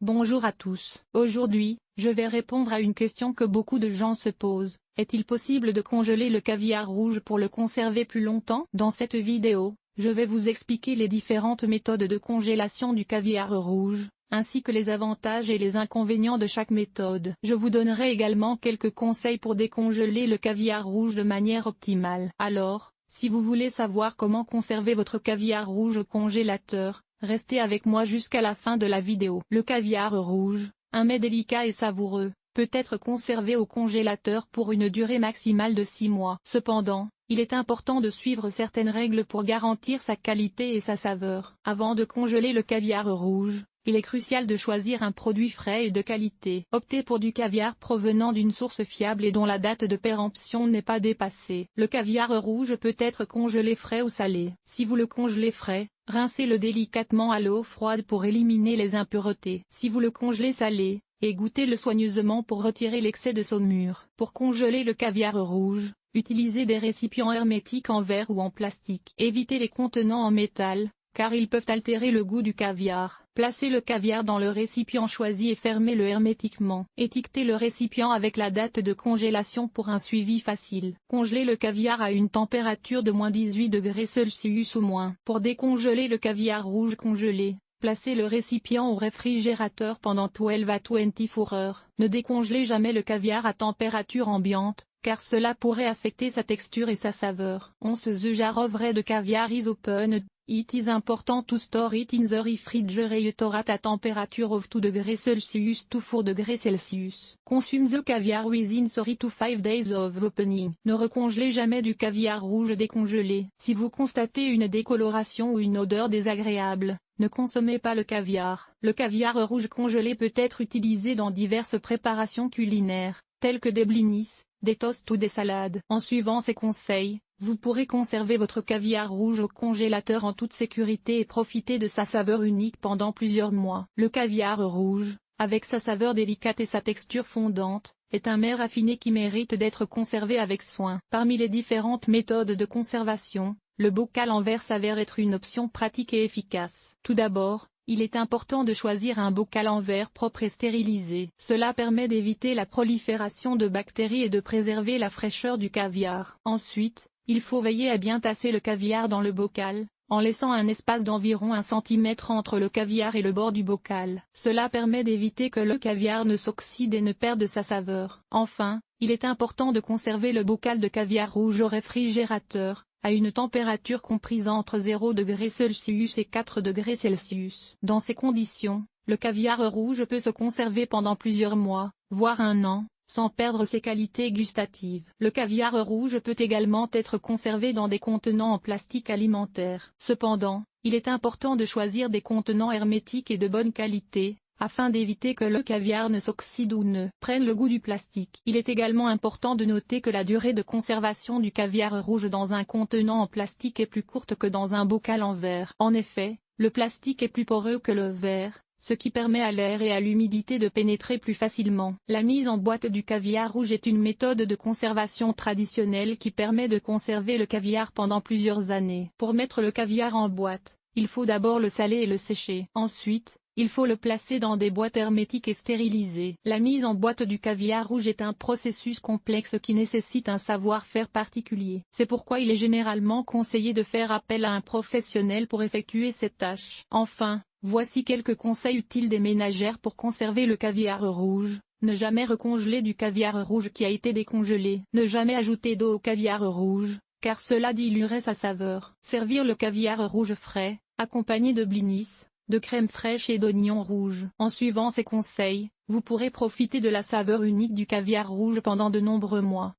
Bonjour à tous. Aujourd'hui, je vais répondre à une question que beaucoup de gens se posent. Est-il possible de congeler le caviar rouge pour le conserver plus longtemps? Dans cette vidéo, je vais vous expliquer les différentes méthodes de congélation du caviar rouge, ainsi que les avantages et les inconvénients de chaque méthode. Je vous donnerai également quelques conseils pour décongeler le caviar rouge de manière optimale. Alors, si vous voulez savoir comment conserver votre caviar rouge au congélateur, restez avec moi jusqu'à la fin de la vidéo. Le caviar rouge, un mets délicat et savoureux, peut être conservé au congélateur pour une durée maximale de 6 mois. Cependant, il est important de suivre certaines règles pour garantir sa qualité et sa saveur. Avant de congeler le caviar rouge, il est crucial de choisir un produit frais et de qualité. Optez pour du caviar provenant d'une source fiable et dont la date de péremption n'est pas dépassée. Le caviar rouge peut être congelé frais ou salé. Si vous le congelez frais, rincez-le délicatement à l'eau froide pour éliminer les impuretés. Si vous le congelez salé, égouttez-le soigneusement pour retirer l'excès de saumure. Pour congeler le caviar rouge, utilisez des récipients hermétiques en verre ou en plastique. Évitez les contenants en métal, car ils peuvent altérer le goût du caviar. Placez le caviar dans le récipient choisi et fermez-le hermétiquement. Étiquetez le récipient avec la date de congélation pour un suivi facile. Congelez le caviar à une température de -18°C ou moins. Pour décongeler le caviar rouge congelé, placez le récipient au réfrigérateur pendant 12 à 24 heures. Ne décongelez jamais le caviar à température ambiante, car cela pourrait affecter sa texture et sa saveur. The jar of red caviar is opened. It is important to store it in the refrigerator at a temperature of 2°C to 4°C. Consume the caviar within 3 to 5 days of opening. Ne recongelez jamais du caviar rouge décongelé. Si vous constatez une décoloration ou une odeur désagréable, ne consommez pas le caviar. Le caviar rouge congelé peut être utilisé dans diverses préparations culinaires, telles que des blinis, des toasts ou des salades. En suivant ces conseils, vous pourrez conserver votre caviar rouge au congélateur en toute sécurité et profiter de sa saveur unique pendant plusieurs mois. Le caviar rouge, avec sa saveur délicate et sa texture fondante, est un mets raffiné qui mérite d'être conservé avec soin. Parmi les différentes méthodes de conservation, le bocal en verre s'avère être une option pratique et efficace. Tout d'abord, il est important de choisir un bocal en verre propre et stérilisé. Cela permet d'éviter la prolifération de bactéries et de préserver la fraîcheur du caviar. Ensuite, il faut veiller à bien tasser le caviar dans le bocal, en laissant un espace d'environ 1 cm entre le caviar et le bord du bocal. Cela permet d'éviter que le caviar ne s'oxyde et ne perde sa saveur. Enfin, il est important de conserver le bocal de caviar rouge au réfrigérateur, à une température comprise entre 0°C et 4°C. Dans ces conditions, le caviar rouge peut se conserver pendant plusieurs mois, voire 1 an, sans perdre ses qualités gustatives. Le caviar rouge peut également être conservé dans des contenants en plastique alimentaire. Cependant, il est important de choisir des contenants hermétiques et de bonne qualité, afin d'éviter que le caviar ne s'oxyde ou ne prenne le goût du plastique. Il est également important de noter que la durée de conservation du caviar rouge dans un contenant en plastique est plus courte que dans un bocal en verre. En effet, le plastique est plus poreux que le verre, ce qui permet à l'air et à l'humidité de pénétrer plus facilement. La mise en boîte du caviar rouge est une méthode de conservation traditionnelle qui permet de conserver le caviar pendant plusieurs années. Pour mettre le caviar en boîte, il faut d'abord le saler et le sécher. Ensuite, il faut le placer dans des boîtes hermétiques et stérilisées. La mise en boîte du caviar rouge est un processus complexe qui nécessite un savoir-faire particulier. C'est pourquoi il est généralement conseillé de faire appel à un professionnel pour effectuer cette tâche. Enfin, voici quelques conseils utiles des ménagères pour conserver le caviar rouge. Ne jamais recongeler du caviar rouge qui a été décongelé. Ne jamais ajouter d'eau au caviar rouge, car cela diluerait sa saveur. Servir le caviar rouge frais, accompagné de blinis, de crème fraîche et d'oignons rouges. En suivant ces conseils, vous pourrez profiter de la saveur unique du caviar rouge pendant de nombreux mois.